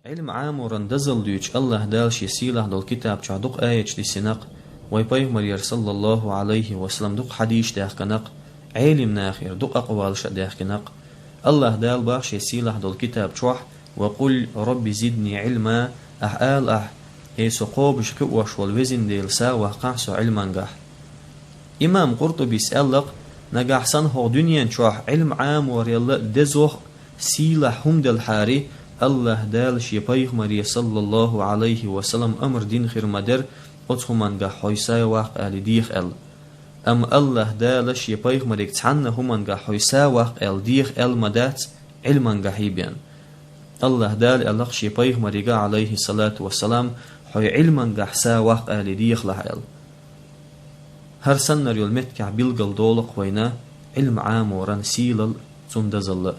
علم عام ورندزل ديوش الله دالش يسيله دول كتاب شادق آية دي سنق ويبيغمر صلى الله عليه وسلم دق حديث داخنق علم ناخر دق أقوال شداخنق الله دال باش يسيله دول كتاب شوح وقل رب زدني علما أحآل هي سقوبش كوش والوزن ديل سا وقعسو علما قح إمام قرطبي سألق نجح سنه دنيا شوح علم عام وريلا دزوخ سيله هم دل حاري الله دالش يبيغمر صلى الله عليه وسلم أمر دين خير مدر أتهمن قح حيسا واق آل ديخ أم الله دالش يبيغمر يكتحن همن قح حيسا واق آل ديخ مدات علما قحيبيان الله دال ألقش يبيغمر عليه الصلاة والسلام حي علما قحسا واق آل ديخ لحيل هر سنر يلمت كعبيل قل دولق وينا علم عام وران سيلل تندزل